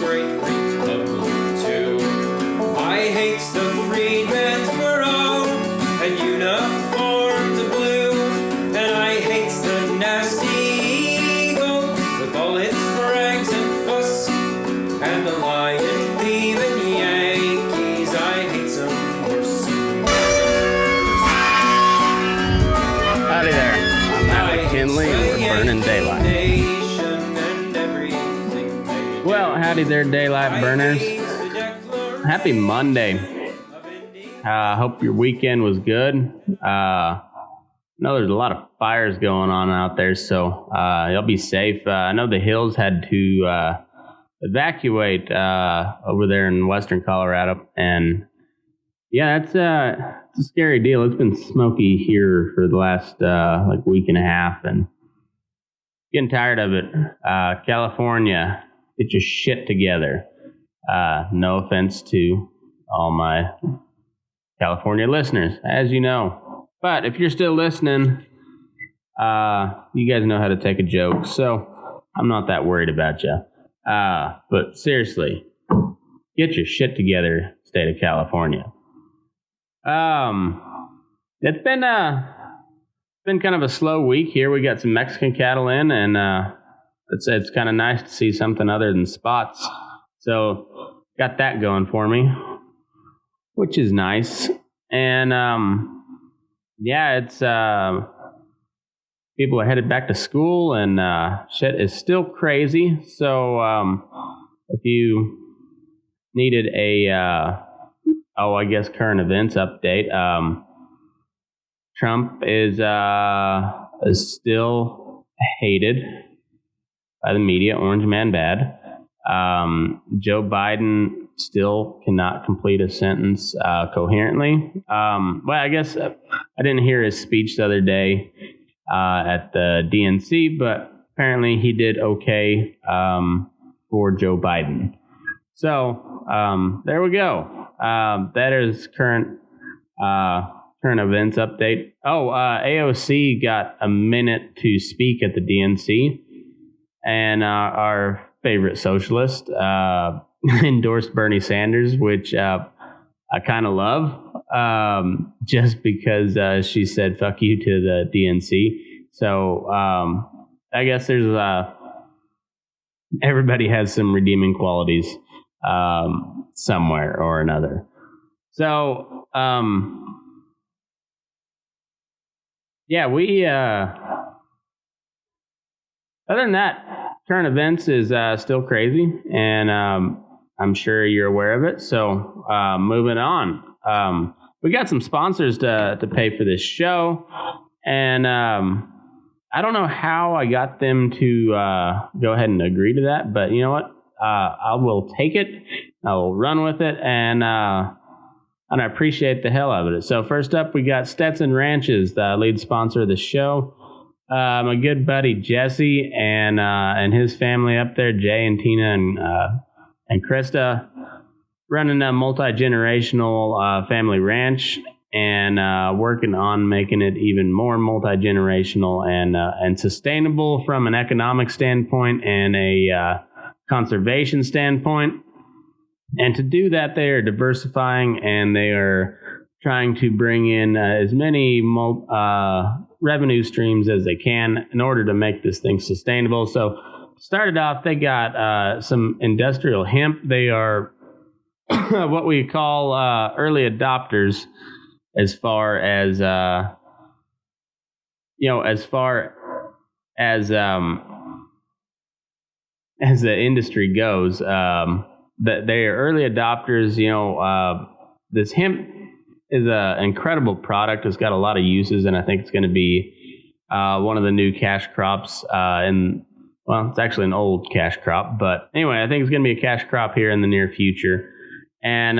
great Republic too. I hates the freedmen's bureau and uniforms of blue, and I hates the nasty eagle with all its brags and fuss, and the lion thieving Yankees. I hate some worse. Howdy there. I'm Matt McKinley, and we're burning daylight. Well, howdy there, daylight burners. Happy Monday. Hope your weekend was good. I know there's a lot of fires going on out there, so y'all be safe. I know the Hills had to evacuate over there in western Colorado, and yeah, it's a scary deal. It's been smoky here for the last week and a half, and getting tired of it. California, get your shit together. No offense to all my California listeners, as you know. But if you're still listening, you guys know how to take a joke, so I'm not that worried about you. But seriously, get your shit together, state of California. It's been kind of a slow week here. We got some Mexican cattle in, and it's kind of nice to see something other than spots. So got that going for me, which is nice. And yeah, it's people are headed back to school, and shit is still crazy. So if you needed a current events update, Trump is still hated by the media, orange man bad. Joe Biden still cannot complete a sentence coherently. Well, I guess I didn't hear his speech the other day at the DNC, but apparently he did okay for Joe Biden. So there we go. That is current events update. AOC got a minute to speak at the DNC, and our favorite socialist endorsed Bernie Sanders, which I kind of love, just because she said "fuck you" to the DNC. So I guess there's everybody has some redeeming qualities somewhere or another. So yeah, we other than that, current events is still crazy, and I'm sure you're aware of it. So moving on, we got some sponsors to pay for this show, and I don't know how I got them to go ahead and agree to that, but you know what? I will take it. I will run with it, and I appreciate the hell out of it. So first up, we got Stetson Ranches, the lead sponsor of the show. My good buddy Jesse and his family up there, Jay and Tina and Krista, running a multi-generational family ranch, and working on making it even more multi-generational and sustainable from an economic standpoint and a conservation standpoint. And to do that, they are diversifying, and they are trying to bring in as many revenue streams as they can in order to make this thing sustainable. So started off, they got some industrial hemp. They are what we call early adopters as far as as the industry goes. That they are early adopters. This hemp is an incredible product. It's got a lot of uses, and I think it's going to be one of the new cash crops. It's actually an old cash crop, but anyway, I think it's going to be a cash crop here in the near future. And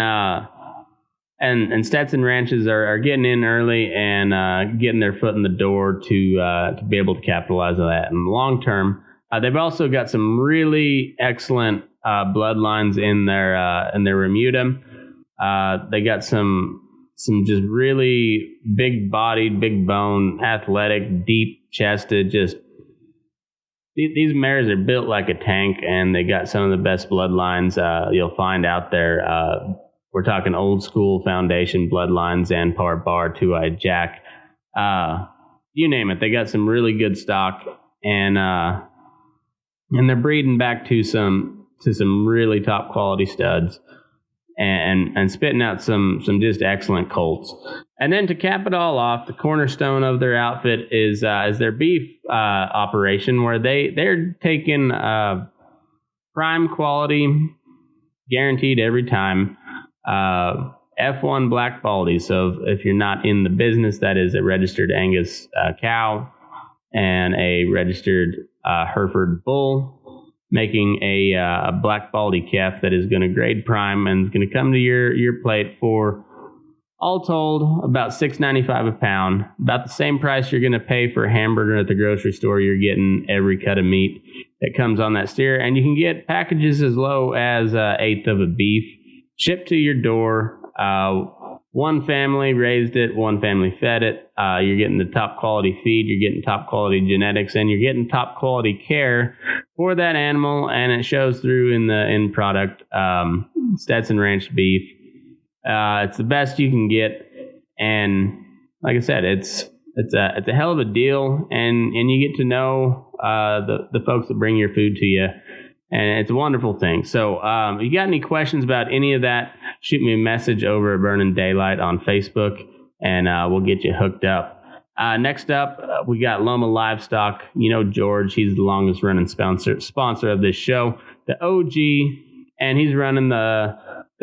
Stetson ranches are getting in early and getting their foot in the door to be able to capitalize on that in the long term. They've also got some really excellent bloodlines in their remuda. They got some just really big bodied, big bone, athletic, deep chested, just these mares are built like a tank, and they got some of the best bloodlines you'll find out there. We're talking old school foundation bloodlines, Zanpar Bar, Two-Eyed Jack, you name it. They got some really good stock, and they're breeding back to some really top quality studs, and spitting out some just excellent colts. And then to cap it all off, the cornerstone of their outfit is their beef operation, where they're taking prime quality, guaranteed every time, F1 black baldies. So if you're not in the business, that is a registered Angus cow and a registered Hereford bull, making a black baldy calf that is going to grade prime and is going to come to your plate for, all told, about $6.95 a pound. About the same price you're going to pay for a hamburger at the grocery store. You're getting every cut of meat that comes on that steer, and you can get packages as low as an eighth of a beef shipped to your door. One family raised it, one family fed it. You're getting the top quality feed, you're getting top quality genetics, and you're getting top quality care for that animal, and it shows through in the end product. Stetson Ranch beef. It's the best you can get, and like I said, it's a hell of a deal, and you get to know the folks that bring your food to you, and it's a wonderful thing. So if you got any questions about any of that, shoot me a message over at Burning Daylight on Facebook, and we'll get you hooked up. Next up, we got Loma Livestock. You know George, he's the longest running sponsor of this show, the OG, and he's running the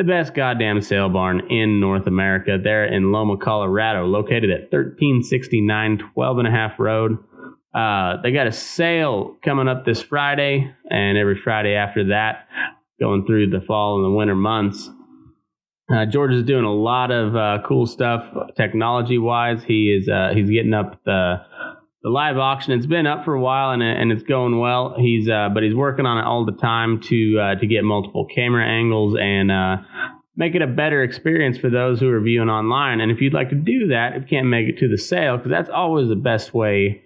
best goddamn sale barn in North America. They're in Loma, Colorado, located at 1369 12.5 Road. They got a sale coming up this Friday and every Friday after that, going through the fall and the winter months. George is doing a lot of cool stuff technology-wise. He's getting up the live auction. It's been up for a while and it's going well. But he's working on it all the time to get multiple camera angles and make it a better experience for those who are viewing online. And if you'd like to do that, if you can't make it to the sale, because that's always the best way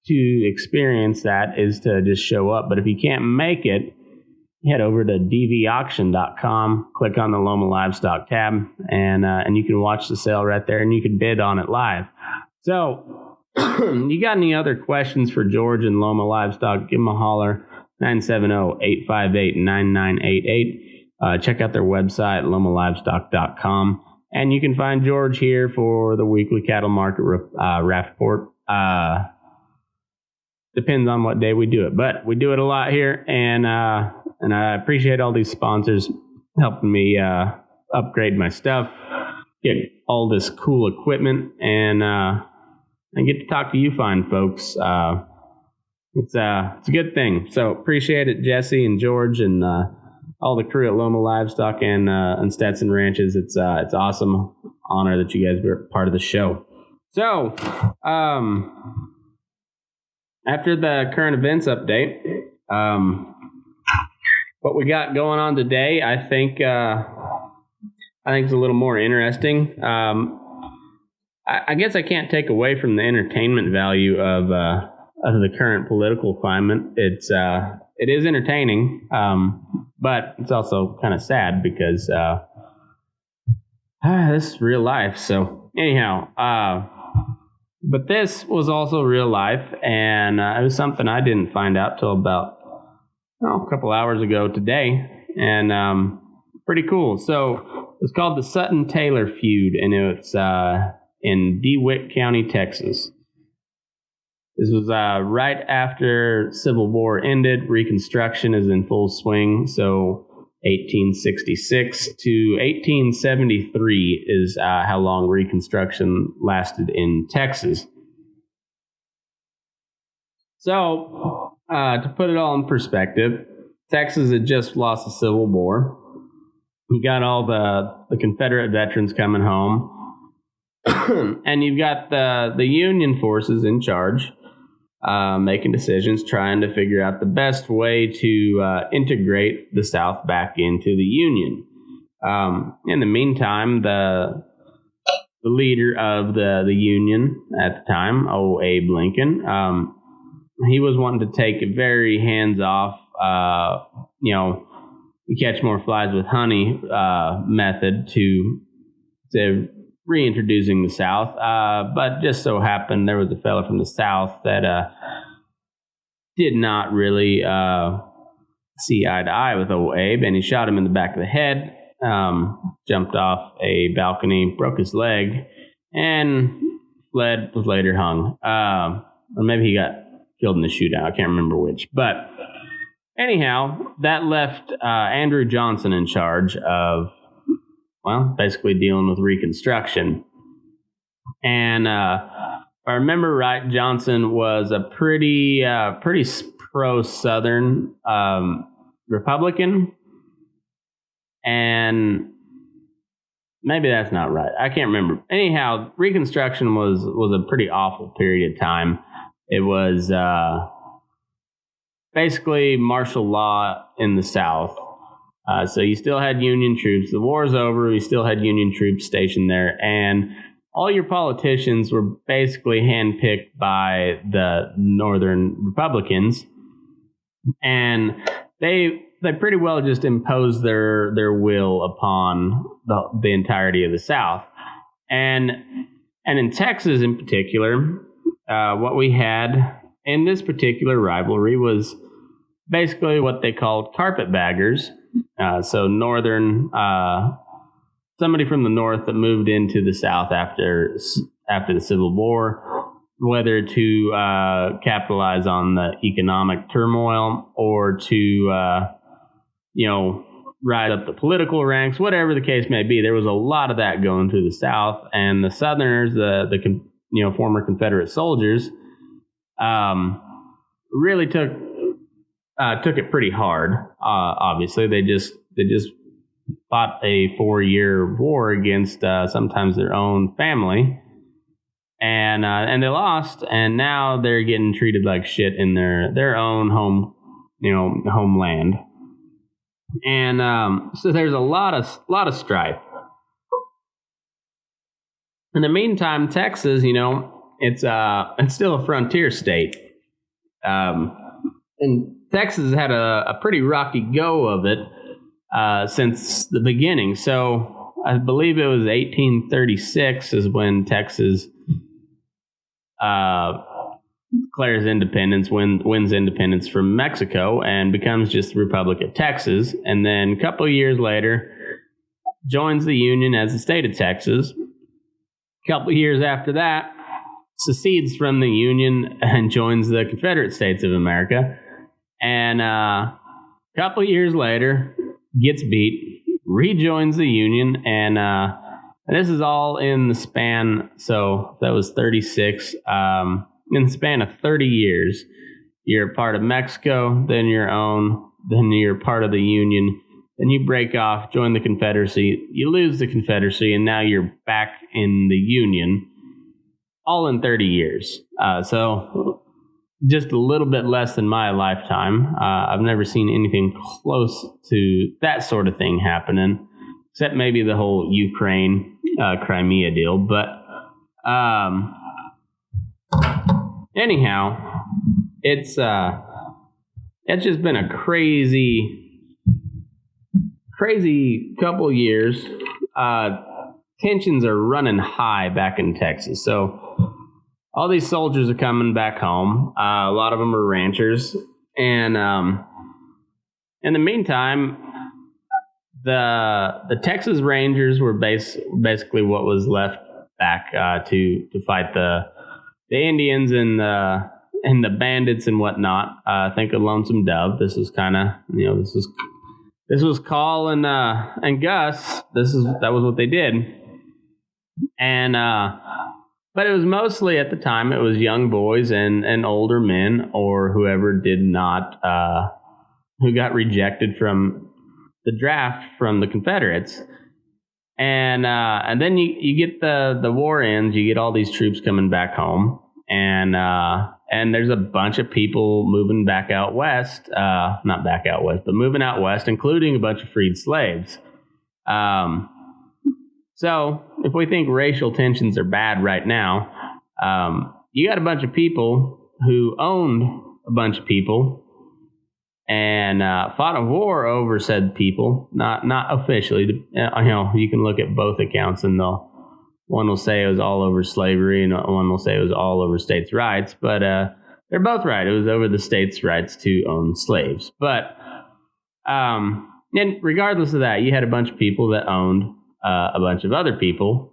to experience that, is to just show up. But if you can't make it, head over to dvauction.com, click on the Loma Livestock tab, and you can watch the sale right there, and you can bid on it live. So, you got any other questions for George and Loma Livestock, give them a holler, 970-858-9988. Check out their website, lomalivestock.com, and you can find George here for the weekly cattle market raft report. Depends on what day we do it, but we do it a lot here, and I appreciate all these sponsors helping me upgrade my stuff, get all this cool equipment, and get to talk to you fine folks. It's a good thing. So appreciate it, Jesse and George and all the crew at Loma Livestock and Stetson Ranches. It's awesome honor that you guys were part of the show. So after the current events update, what we got going on today, I think it's a little more interesting. I guess I can't take away from the entertainment value of the current political climate. It is entertaining, but it's also kind of sad because this is real life. So anyhow, but this was also real life, and it was something I didn't find out till about a couple hours ago today, and pretty cool. So it's called the Sutton-Taylor Feud, and it's in DeWitt County, Texas. This was right after Civil War ended. Reconstruction is in full swing, so 1866 to 1873 is how long Reconstruction lasted in Texas. So, to put it all in perspective, Texas had just lost the Civil War. You got all the Confederate veterans coming home, and you've got the Union forces in charge, making decisions, trying to figure out the best way to integrate the South back into the Union. In the meantime, the leader of the Union at the time, Abe Lincoln, he was wanting to take a very hands-off, you catch more flies with honey method to reintroducing the South. But just so happened there was a fella from the South that did not really see eye to eye with old Abe, and he shot him in the back of the head, jumped off a balcony, broke his leg, and fled, was later hung. Or maybe he got killed in the shootout. I can't remember which. But anyhow, that left Andrew Johnson in charge of, basically dealing with Reconstruction. And if I remember right, Johnson was a pretty pro-Southern Republican. And maybe that's not right. I can't remember. Anyhow, Reconstruction was a pretty awful period of time. It was basically martial law in the South. So you still had Union troops. The war's over. We still had Union troops stationed there. And all your politicians were basically handpicked by the Northern Republicans. And they pretty well just imposed their will upon the entirety of the South. And in Texas in particular, what we had in this particular rivalry was basically what they called carpetbaggers. So northern, somebody from the north that moved into the South after the Civil War, whether to capitalize on the economic turmoil or to rise up the political ranks, whatever the case may be. There was a lot of that going through the South, and the Southerners, the former Confederate soldiers, really took it pretty hard. Obviously, they just fought a 4-year war against sometimes their own family, and they lost. And now they're getting treated like shit in their own homeland. And so there's a lot of strife. In the meantime, Texas, it's still a frontier state. And Texas had a pretty rocky go of it since the beginning. So I believe it was 1836 is when Texas declares independence, wins independence from Mexico, and becomes just the Republic of Texas. And then a couple of years later, joins the Union as the state of Texas. A couple of years after that, secedes from the Union and joins the Confederate States of America. And a couple of years later, gets beat, rejoins the Union, and this is all in the span, so that was 36, in the span of 30 years. You're part of Mexico, then your own, then you're part of the Union, then you break off, join the Confederacy, you lose the Confederacy, and now you're back in the Union, all in 30 years. So just a little bit less than my lifetime. I've never seen anything close to that sort of thing happening, except maybe the whole Ukraine, Crimea deal. But anyhow, it's just been a crazy couple years. Tensions are running high back in Texas. So all these soldiers are coming back home. A lot of them are ranchers. And in the meantime, the Texas Rangers were basically what was left back to fight the Indians and the bandits and whatnot. Think of Lonesome Dove. This was kind of, this was Call and Gus. That was what they did. And but it was mostly, at the time, it was young boys and older men, or whoever did not, who got rejected from the draft from the Confederates. And then you get the war ends, you get all these troops coming back home, and there's a bunch of people moving back out west, not back out west, but moving out west, including a bunch of freed slaves. So if we think racial tensions are bad right now, you got a bunch of people who owned a bunch of people and fought a war over said people. Not officially. You can look at both accounts, and one will say it was all over slavery, and one will say it was all over states' rights. But they're both right. It was over the states' rights to own slaves. But and regardless of that, you had a bunch of people that owned a bunch of other people,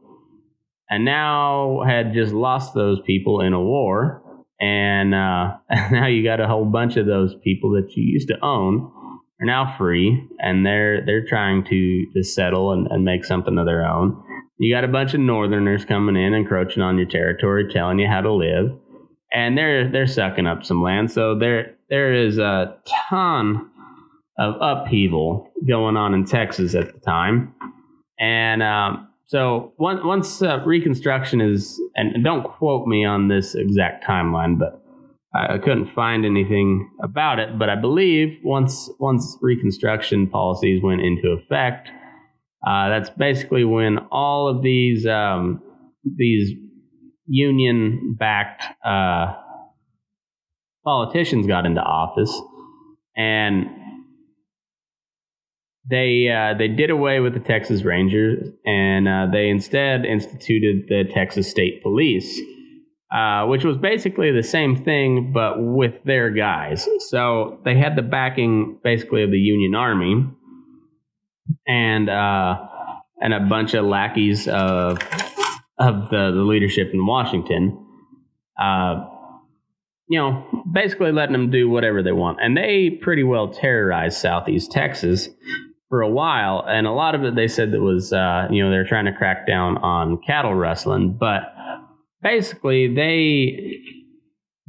and now had just lost those people in a war. And now you got a whole bunch of those people that you used to own are now free, and they're trying to settle and make something of their own. You got a bunch of Northerners coming in, encroaching on your territory, telling you how to live, and they're sucking up some land. So there is a ton of upheaval going on in Texas at the time, and so once Reconstruction is, and don't quote me on this exact timeline, but I couldn't find anything about it. But I believe once Reconstruction policies went into effect, that's basically when all of these union-backed politicians got into office, and they did away with the Texas Rangers, and they instead instituted the Texas State Police, which was basically the same thing, but with their guys. So they had the backing, basically, of the Union Army, and a bunch of lackeys of the leadership in Washington. Basically letting them do whatever they want, and they pretty well terrorized Southeast Texas for a while, and a lot of it they said that was, they're trying to crack down on cattle rustling, but basically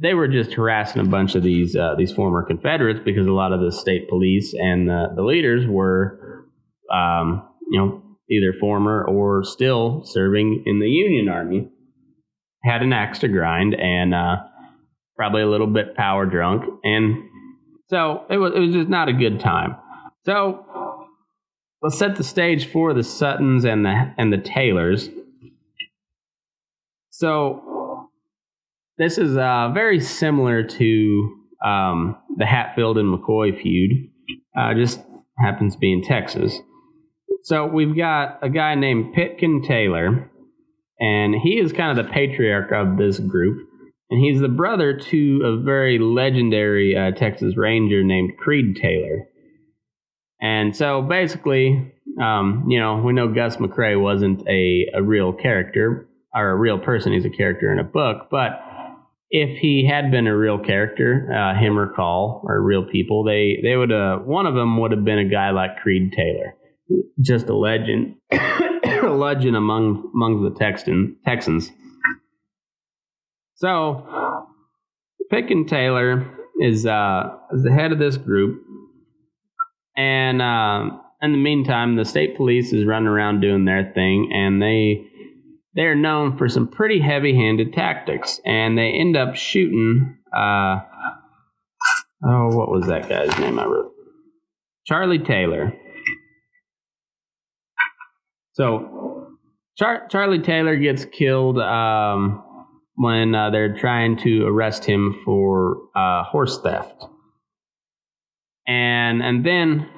they were just harassing a bunch of these former Confederates, because a lot of the state police and the leaders were, either former or still serving in the Union Army, had an axe to grind, and probably a little bit power drunk, and so it was just not a good time. So let's set the stage for the Suttons and the Taylors. So this is very similar to the Hatfield and McCoy feud. Just happens to be in Texas. So we've got a guy named Pitkin Taylor, and he is kind of the patriarch of this group. And he's the brother to a very legendary Texas Ranger named Creed Taylor. And so basically, we know Gus McCrae wasn't a real character, or a real person. He's a character in a book. But if he had been a real character, him or Call, or real people, they would one of them would have been a guy like Creed Taylor, just a legend, a legend among the Texans. So Pitkin Taylor is the head of this group, and in the meantime, the state police is running around doing their thing, and they're known for some pretty heavy-handed tactics, and they end up shooting. What was that guy's name I wrote? Charlie Taylor. So Charlie Taylor gets killed when they're trying to arrest him for horse theft. And then,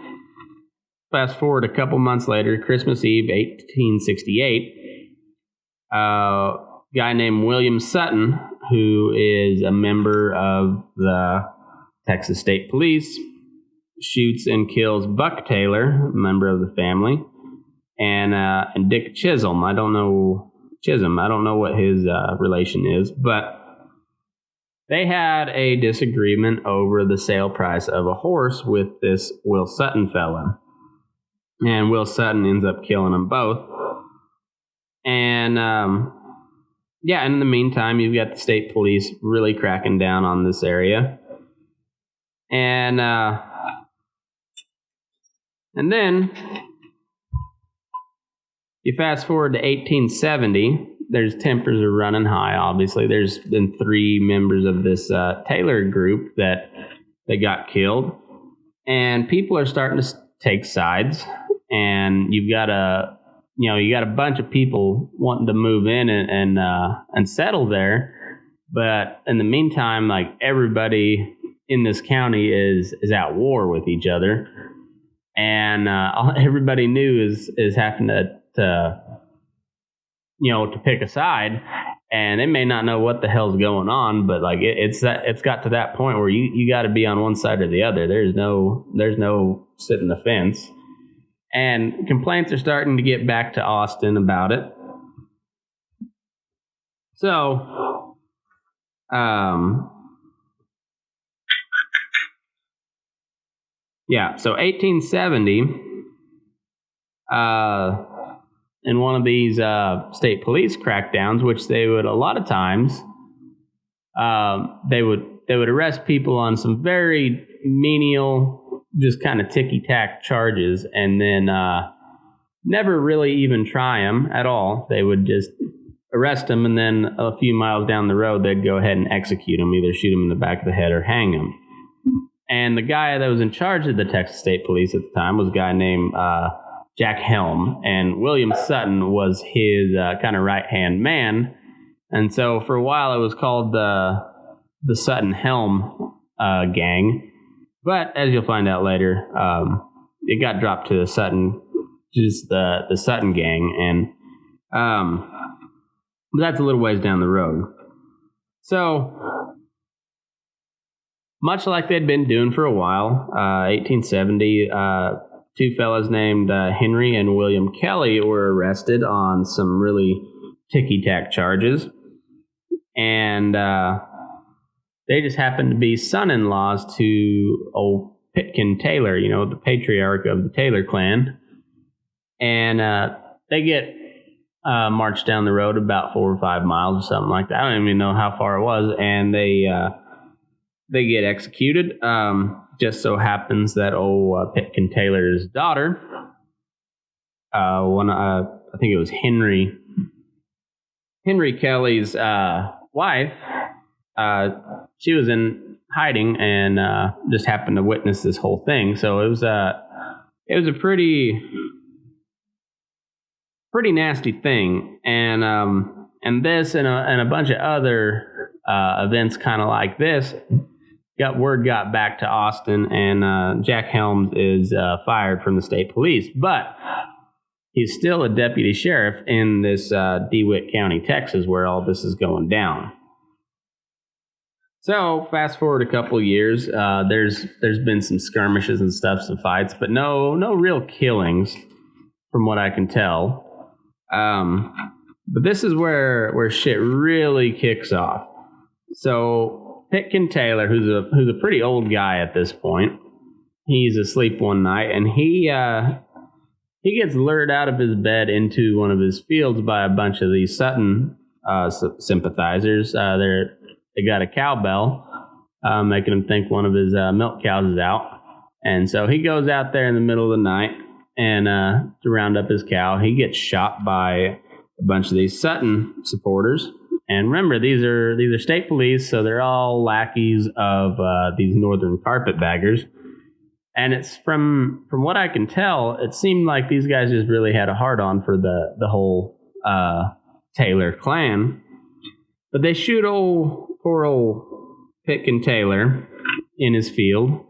fast forward a couple months later, Christmas Eve, 1868, a guy named William Sutton, who is a member of the Texas State Police, shoots and kills Buck Taylor, a member of the family, and Dick Chisholm. I don't know what his relation is, but they had a disagreement over the sale price of a horse with this Will Sutton fella. And Will Sutton ends up killing them both. And, and in the meantime, you've got the state police really cracking down on this area. And then you fast forward to 1870, there's tempers are running high, obviously. There's been 3 members of this Taylor group that got killed. And people are starting to take sides. And you've got a bunch of people wanting to move in and settle there. But in the meantime, like, everybody in this county is at war with each other, and all everybody knew is having to pick a side, and they may not know what the hell's going on, but like it's got to that point where you got to be on one side or the other. There's no sitting the fence, and complaints are starting to get back to Austin about it. So, so 1870, in one of these state police crackdowns, which they would a lot of times, they would arrest people on some very menial, just kind of ticky-tack charges, and then never really even try them at all. They would just arrest them, and then a few miles down the road, they'd go ahead and execute them, either shoot them in the back of the head or hang them. And the guy that was in charge of the Texas State Police at the time was a guy named Jack Helm, and William Sutton was his kind of right-hand man. And so for a while, it was called the Sutton-Helm gang. But as you'll find out later, it got dropped to the Sutton gang, and that's a little ways down the road. So, much like they'd been doing for a while, 1870, two fellas named Henry and William Kelly were arrested on some really ticky-tack charges. And they just happened to be son-in-laws to old Pitkin Taylor, the patriarch of the Taylor clan. And they get marched down the road about 4 or 5 miles or something like that. I don't even know how far it was. And they get executed. Just so happens that old Pitkin Taylor's daughter, I think it was Henry Kelly's wife, she was in hiding and just happened to witness this whole thing. So it was a pretty nasty thing, and this and a bunch of other events kind of like this. Word got back to Austin, and Jack Helms is fired from the state police, but he's still a deputy sheriff in this DeWitt County, Texas, where all this is going down. So fast forward a couple years, there's been some skirmishes and stuff, some fights, but no real killings, from what I can tell. But this is where shit really kicks off. So Pitkin Taylor, who's a pretty old guy at this point, he's asleep one night, and he gets lured out of his bed into one of his fields by a bunch of these Sutton sympathizers. They got a cowbell, making him think one of his milk cows is out, and so he goes out there in the middle of the night and to round up his cow. He gets shot by a bunch of these Sutton supporters. And remember, these are state police, so they're all lackeys of these northern carpetbaggers. And it's from what I can tell, it seemed like these guys just really had a hard-on for the whole Taylor clan. But they shoot poor old Pitkin Taylor in his field,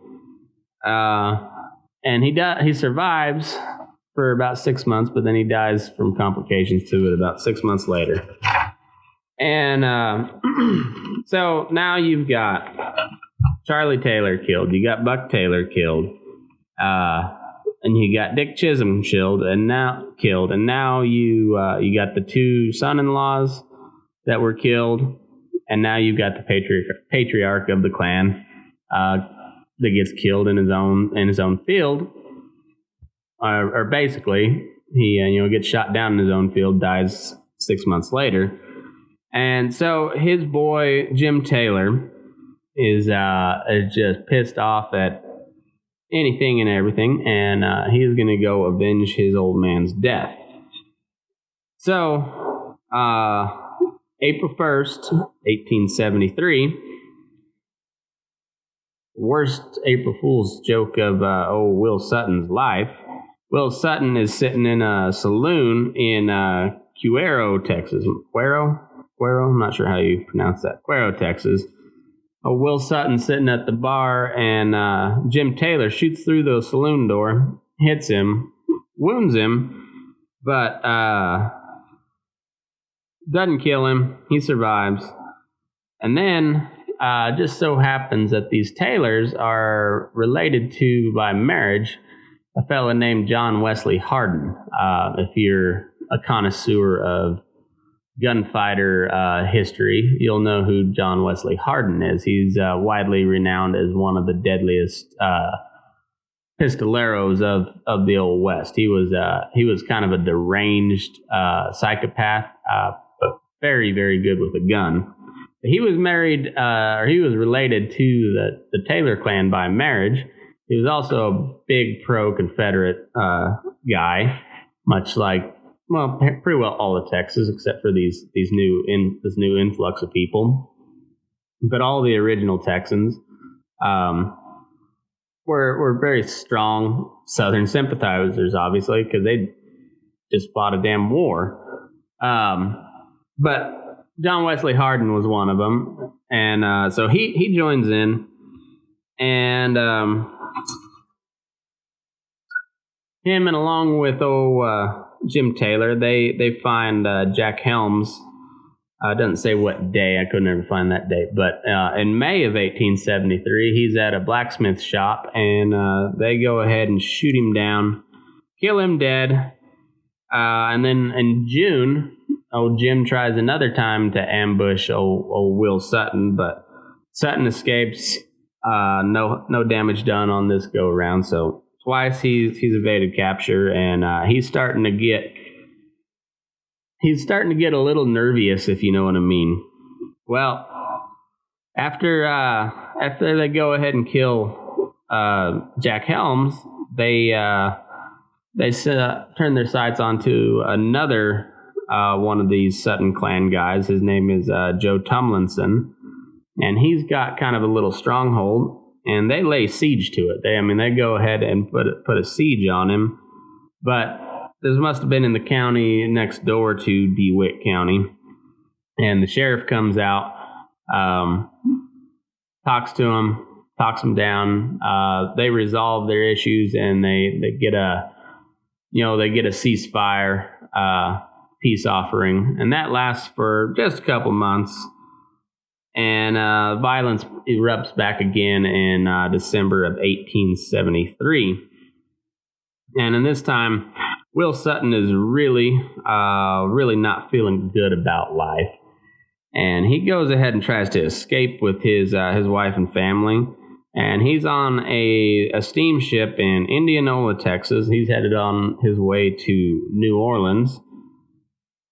and he survives for about 6 months, but then he dies from complications to it about 6 months later. And so now you've got Charlie Taylor killed, you got Buck Taylor killed, and you got Dick Chisholm killed, and now you got the two son-in-laws that were killed, and now you've got the patriarch of the clan that gets killed in his own field, or basically he gets shot down in his own field, dies 6 months later. And so his boy, Jim Taylor, is just pissed off at anything and everything, and he's going to go avenge his old man's death. So, April 1st, 1873, worst April Fool's joke of old Will Sutton's life. Will Sutton is sitting in a saloon in Cuero, Texas. Cuero? I'm not sure how you pronounce that. Cuero, Texas. Will Sutton sitting at the bar, and Jim Taylor shoots through the saloon door, hits him, wounds him, but doesn't kill him. He survives. And then just so happens that these Taylors are related to, by marriage, a fellow named John Wesley Hardin. If you're a connoisseur of gunfighter history, you'll know who John Wesley Hardin is. He's widely renowned as one of the deadliest pistoleros of the Old West. He was kind of a deranged psychopath, but very, very good with a gun. He was married, or he was related to the Taylor clan by marriage. He was also a big pro-Confederate guy, much like, well, pretty well all of Texas, except for this new influx of people. But all the original Texans were very strong Southern sympathizers, obviously, because they just fought a damn war. But John Wesley Hardin was one of them, and so he joins in, and him and along with Jim Taylor, they find Jack Helms. Doesn't say what day. I could never find that date, but in May of 1873, he's at a blacksmith shop, and they go ahead and shoot him down, kill him dead, and then in June, Jim tries another time to ambush old Will Sutton, but Sutton escapes. No damage done on this go around. So twice he's evaded capture, and he's starting to get a little nervous, if you know what I mean. Well, after they go ahead and kill Jack Helms, they turn their sights onto another one of these Sutton clan guys. His name is Joe Tumlinson, and he's got kind of a little stronghold, and they lay siege to it. They go ahead and put a siege on him, but this must have been in the county next door to DeWitt County, and the sheriff comes out, talks to him, talks him down. They resolve their issues, and they get a ceasefire, peace offering, and that lasts for just a couple months, and violence erupts back again in December of 1873. And in this time, Will Sutton is really not feeling good about life, and he goes ahead and tries to escape with his wife and family. And he's on a steamship in Indianola, Texas. He's headed on his way to New Orleans,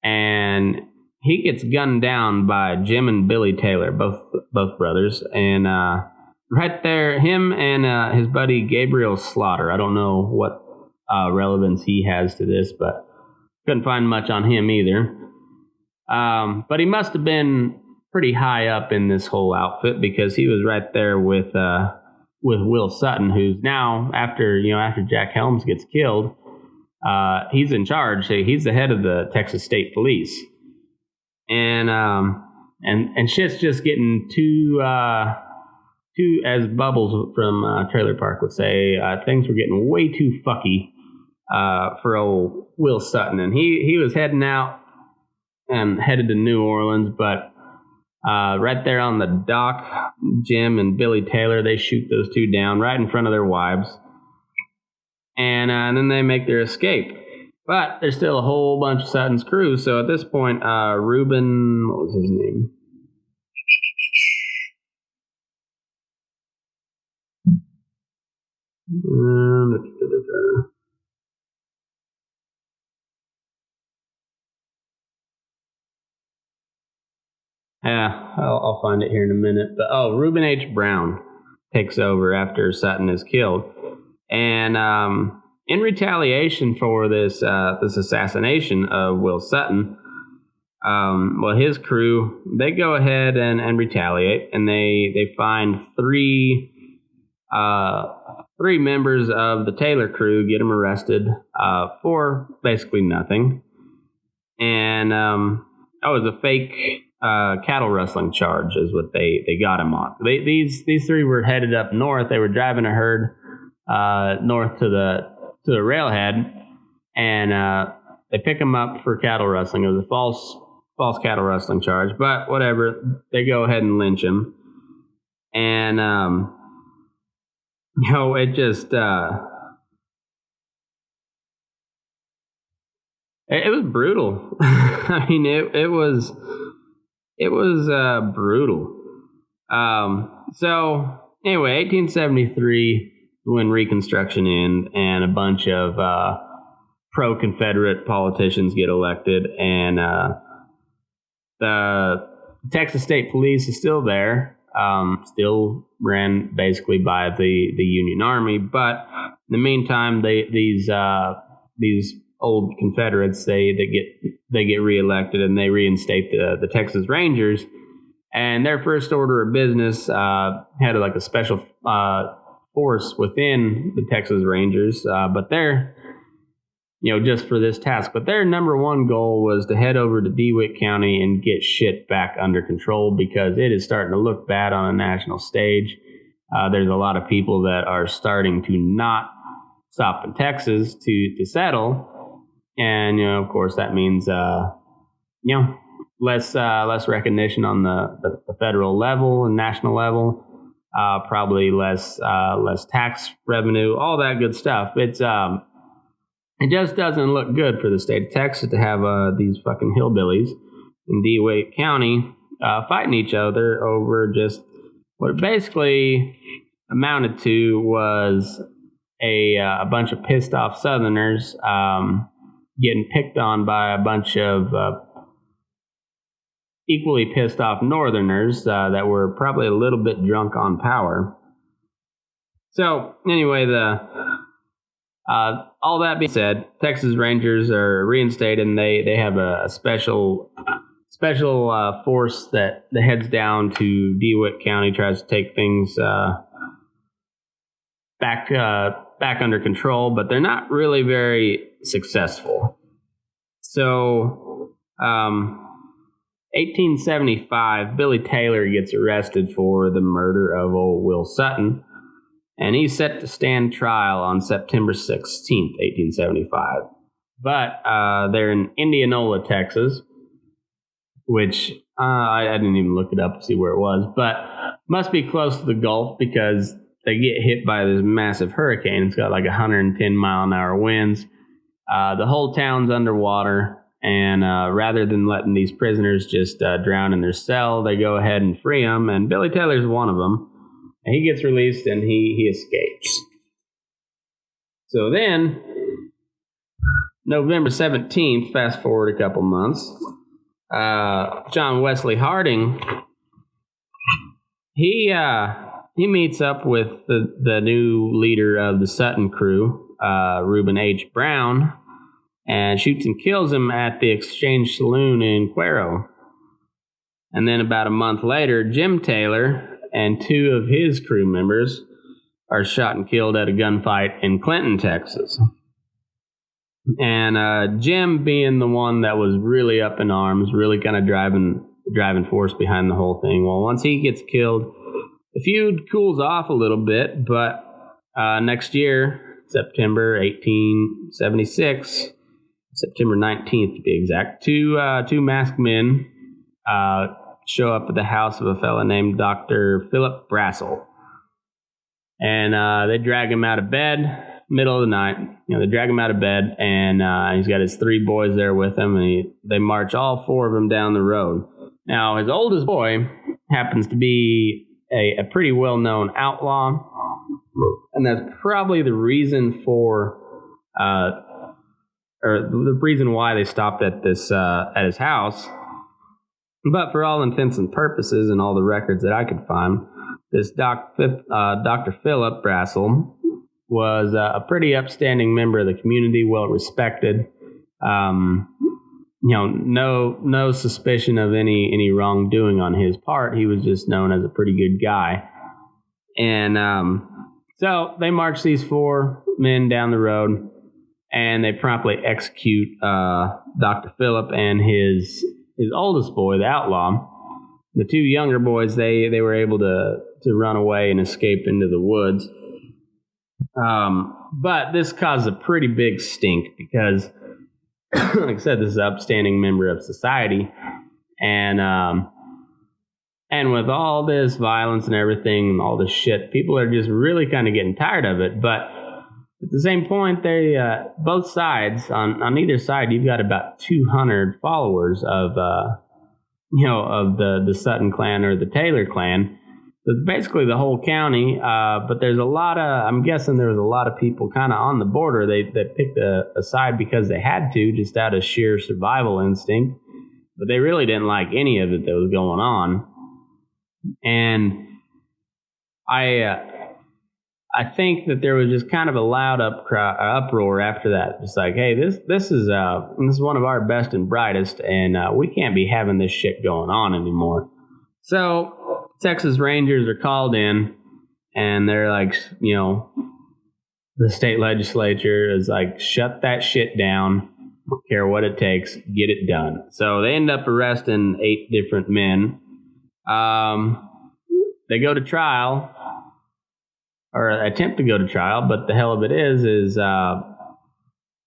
and he gets gunned down by Jim and Billy Taylor, both brothers. And right there, him and his buddy Gabriel Slaughter. I don't know what relevance he has to this, but couldn't find much on him either. But he must have been pretty high up in this whole outfit, because he was right there with Will Sutton, who's now, after Jack Helms gets killed, he's in charge. He's the head of the Texas State Police, and shit's just getting too, as Bubbles from Trailer Park would say, things were getting way too fucky for old Will Sutton, and he was heading out and headed to New Orleans, but right there on the dock, Jim and Billy Taylor, they shoot those two down right in front of their wives, and then they make their escape. But there's still a whole bunch of Sutton's crew. So at this point, Reuben, what was his name? Yeah, I'll find it here in a minute. But Reuben H. Brown takes over after Sutton is killed, and in retaliation for this assassination of Will Sutton, his crew, they go ahead and retaliate, and they find three members of the Taylor crew, get them arrested for basically nothing, and it was a fake cattle rustling charge is what they got him on. These three were headed up north. They were driving a herd north to the railhead, and they pick him up for cattle rustling. It was a false cattle rustling charge, but whatever. They go ahead and lynch him, and it just it was brutal. I mean, it was brutal. So anyway, 1873 when Reconstruction ended, and a bunch of pro-Confederate politicians get elected, and the Texas State Police is still there, still ran basically by the Union Army, but in the meantime, these old Confederates they get reelected, and they reinstate the Texas Rangers. And their first order of business had like a special force within the Texas Rangers, but they're just for this task. But their number one goal was to head over to DeWitt County and get shit back under control, because it is starting to look bad on a national stage. There's a lot of people that are starting to not stop in Texas to settle. And, of course, that means, less recognition on the federal level and national level, probably less tax revenue, all that good stuff. It just doesn't look good for the state of Texas to have these fucking hillbillies in DeWitt County fighting each other over just what it basically amounted to was a bunch of pissed off Southerners getting picked on by a bunch of equally pissed off Northerners that were probably a little bit drunk on power. So anyway, all that being said, Texas Rangers are reinstated, and they have a special force that heads down to DeWitt County, tries to take things back under control, but they're not really very successful. So, 1875, Billy Taylor gets arrested for the murder of old Will Sutton, and he's set to stand trial on September 16th, 1875. But they're in Indianola, Texas, which I didn't even look it up to see where it was, but must be close to the Gulf, because they get hit by this massive hurricane. It's got like 110 mile an hour winds. The whole town's underwater, and rather than letting these prisoners just drown in their cell, they go ahead and free them, and Billy Taylor's one of them. And he gets released, and he escapes. So then, November 17th, fast forward a couple months, John Wesley Harding, he meets up with the new leader of the Sutton crew, Reuben H. Brown, and shoots and kills him at the Exchange Saloon in Cuero. And then about a month later, Jim Taylor and two of his crew members are shot and killed at a gunfight in Clinton, Texas. And Jim, being the one that was really up in arms, really kind of driving force behind the whole thing. Well, once he gets killed, the feud cools off a little bit, but next year, September 1876, September 19th to be exact, two masked men show up at the house of a fella named Dr. Philip Brassel. And they drag him out of bed, middle of the night. They drag him out of bed, and he's got his three boys there with him, and they march all four of them down the road. Now, his oldest boy happens to be a pretty well-known outlaw, and that's probably the reason for, or the reason why they stopped at this at his house. But for all intents and purposes, and all the records that I could find, this Dr. Philip Brassel was a pretty upstanding member of the community, well respected. No suspicion of any wrongdoing on his part. He was just known as a pretty good guy. And so they march these four men down the road, and they promptly execute Dr. Phillip and his oldest boy, the outlaw. the two younger boys, they were able to run away and escape into the woods. But this caused a pretty big stink because, like I said, this is an upstanding member of society. And with all this violence and everything and all this shit, people are just really kind of getting tired of it. But at the same point, they both sides, on either side, you've got about 200 followers of the Sutton clan or the Taylor clan. So it's basically the whole county, but there's a lot of, I'm guessing there was a lot of people kind of on the border. They picked a side because they had to, just out of sheer survival instinct. But they really didn't like any of it that was going on. And I think that there was just kind of a loud uproar after that. Just like, hey, this is one of our best and brightest, and we can't be having this shit going on anymore. So Texas Rangers are called in, and they're like, the state legislature is like, shut that shit down. Don't care what it takes, get it done. So they end up arresting 8 different men. They go to trial. Or attempt to go to trial, but the hell of it is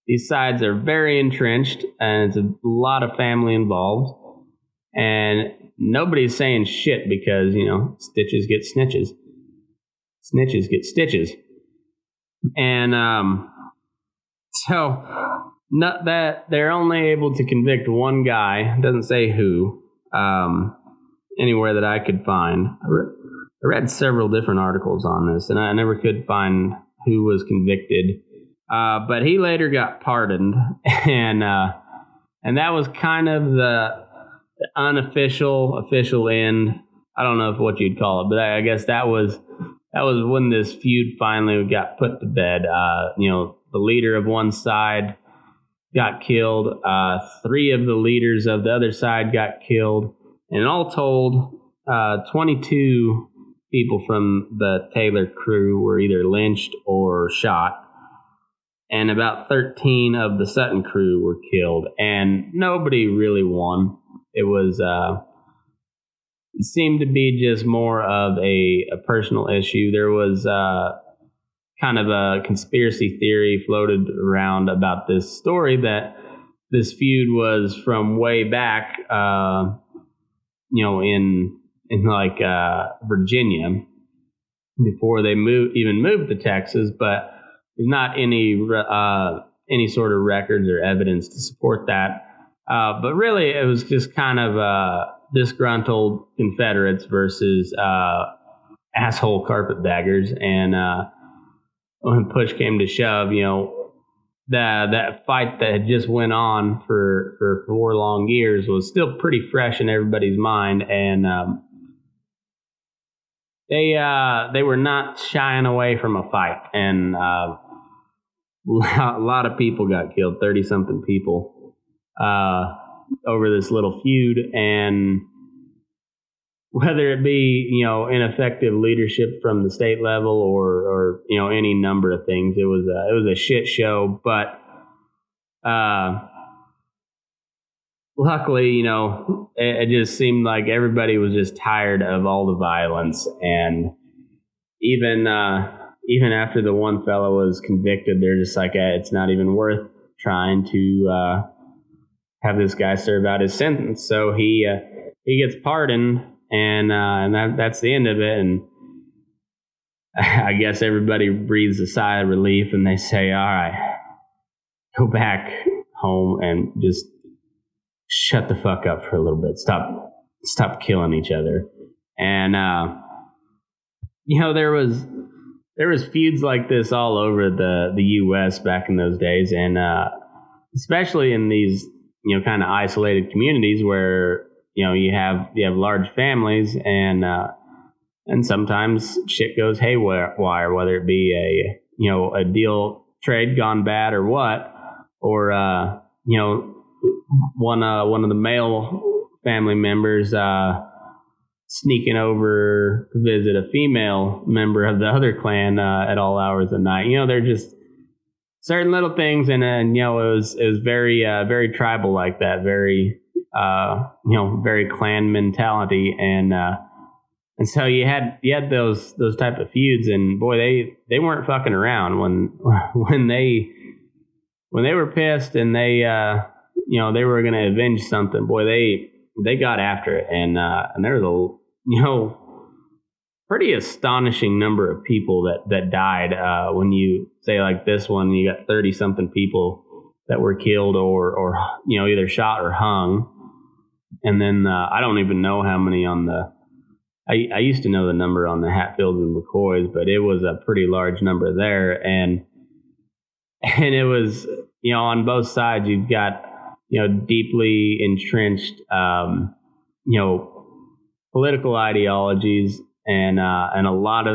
these sides are very entrenched, and it's a lot of family involved, and nobody's saying shit because, stitches get snitches. Snitches get stitches. And so not that they're only able to convict one guy, doesn't say who, anywhere that I could find. I read several different articles on this, and I never could find who was convicted. But he later got pardoned, and that was kind of the official end. I don't know what you'd call it, but I guess that was when this feud finally got put to bed. The leader of one side got killed. 3 of the leaders of the other side got killed, and all told, 22 people from the Taylor crew were either lynched or shot, and about 13 of the Sutton crew were killed, and nobody really won. It was it seemed to be just more of a personal issue. There was kind of a conspiracy theory floated around about this story that this feud was from way back, in like Virginia, before they moved to Texas, but there's not any sort of records or evidence to support that. But really, it was just kind of disgruntled Confederates versus asshole carpetbaggers. And when push came to shove, that fight that had just went on for 4 long years was still pretty fresh in everybody's mind, and they were not shying away from a fight, and a lot of people got killed, 30-something people, over this little feud. And whether it be, ineffective leadership from the state level or any number of things, it was a shit show. But luckily, it just seemed like everybody was just tired of all the violence, and even after the one fellow was convicted, they're just like, it's not even worth trying to have this guy serve out his sentence. So he gets pardoned, and that's the end of it. And I guess everybody breathes a sigh of relief, and they say, all right, go back home and just shut the fuck up for a little bit. Stop killing each other. And there was feuds like this all over the U.S. back in those days, and especially in these kind of isolated communities where you have large families, and sometimes shit goes haywire, whether it be a deal trade gone bad or what, or one of the male family members sneaking over to visit a female member of the other clan at all hours of the night. They're just certain little things, and it was very very tribal like that, very very clan mentality, and so you had those type of feuds, and boy, they weren't fucking around when they were pissed and they were going to avenge something. Boy, they got after it, and there was a pretty astonishing number of people that died. When you say like this one, you got 30 something people that were killed or either shot or hung, and then I don't even know how many on the. I used to know the number on the Hatfields and McCoys, but it was a pretty large number there, and it was on both sides you've got deeply entrenched political ideologies and a lot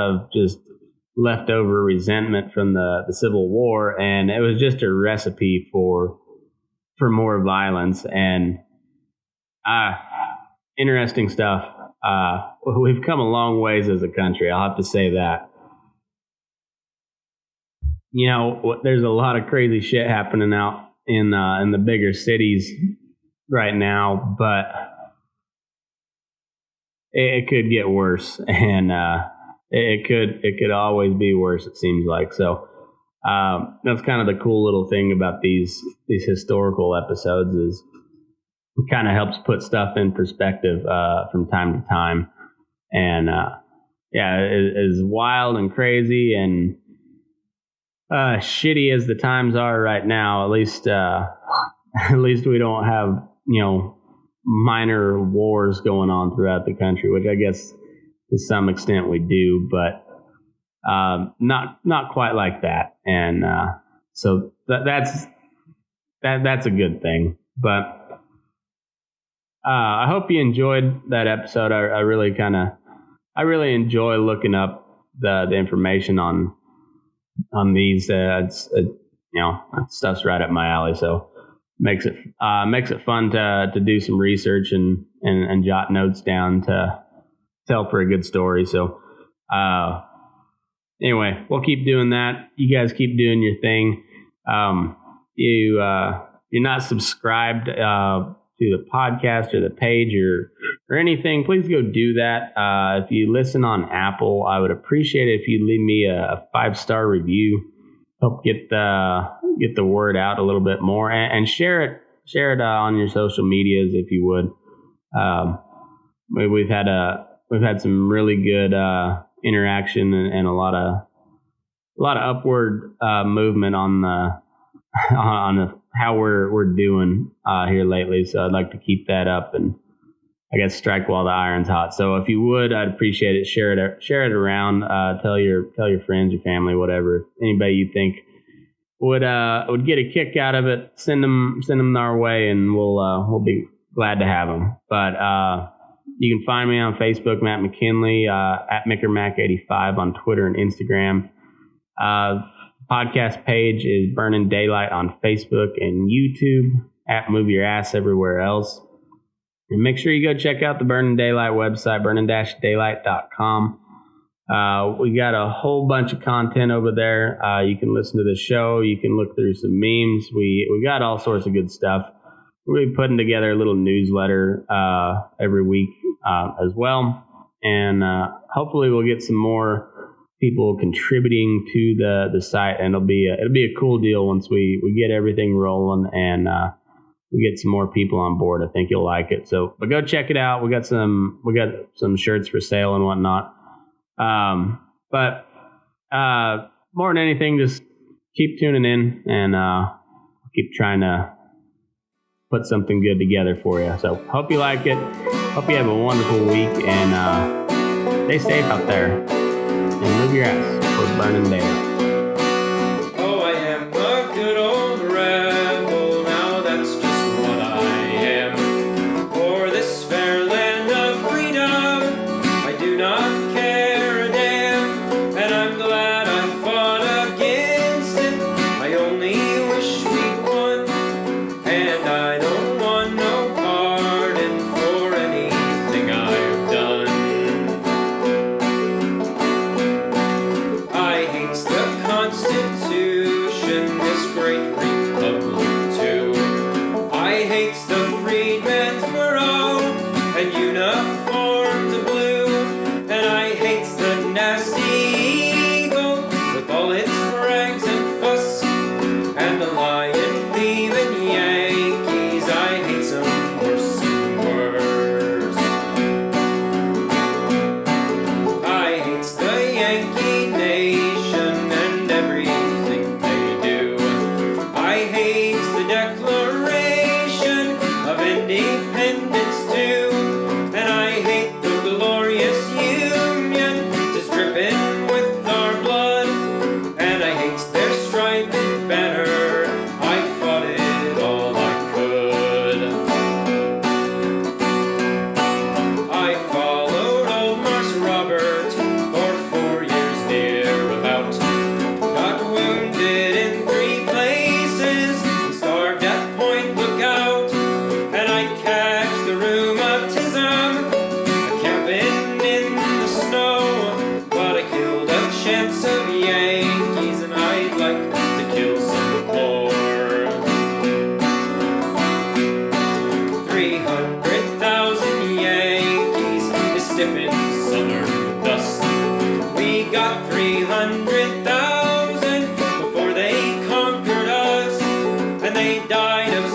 of just leftover resentment from the Civil War, and it was just a recipe for more violence and interesting stuff. We've come a long ways as a country, I'll have to say that. There's a lot of crazy shit happening out in the bigger cities right now, but it could get worse, and it could always be worse, it seems like. So that's kind of the cool little thing about these historical episodes is it kind of helps put stuff in perspective from time to time. And as wild and crazy and shitty as the times are right now, at least we don't have minor wars going on throughout the country, which I guess to some extent we do, but not quite like that. And so that's a good thing. But I hope you enjoyed that episode. I really enjoy looking up the information on these. Stuff's right up my alley, so makes it fun to do some research and jot notes down to tell for a good story. So anyway, we'll keep doing that. You guys keep doing your thing. You're not subscribed to the podcast or the page or anything, please go do that. If you listen on Apple, I would appreciate it if you leave me a 5-star review. Help get the word out a little bit more, and share it on your social medias if you would. We've had some really good interaction and a lot of upward movement on how we're doing here lately. So I'd like to keep that up and I guess strike while the iron's hot. So if you would, I'd appreciate it. Share it around. Tell your friends, your family, whatever. Anybody you think would get a kick out of it, send them our way, and we'll be glad to have them. But you can find me on Facebook, Matt McKinley, at MickerMac85 on Twitter and Instagram. Podcast page is Burning Daylight on Facebook and YouTube, at Move Your Ass everywhere else. And make sure you go check out the Burning Daylight website, burning-daylight.com. We got a whole bunch of content over there. You can listen to the show. You can look through some memes. We got all sorts of good stuff. We'll be putting together a little newsletter every week as well. And hopefully we'll get some more people contributing to the site, and it'll be a cool deal once we get everything rolling and we get some more people on board. I think you'll like it. So, but go check it out. We got some shirts for sale and whatnot. But more than anything, just keep tuning in and keep trying to put something good together for you. So hope you like it. Hope you have a wonderful week, and stay safe out there. And move your ass for Burning Daylight. Oh, I am a good old rebel, now that's just what I am. For this fair land of freedom, I do not care a damn, and I'm glad I fought against it. I only wish we'd won, and I don't want no pardon for anything I've done. I hates the independence too. And I hate the glorious Union, 'tis dripping with our blood. And I hate their striped banner, I fought it all I could. I followed old Marse Robert for 4 years near about. Got wounded in 3 places, and starved at Point Lookout. And I catched the rheumatism, camping in the snow. But I killed a chance of Yankees, and I'd like to kill some more. 300,000 Yankees is stiffened southern dust. We got 300,000 before they conquered us, and they died of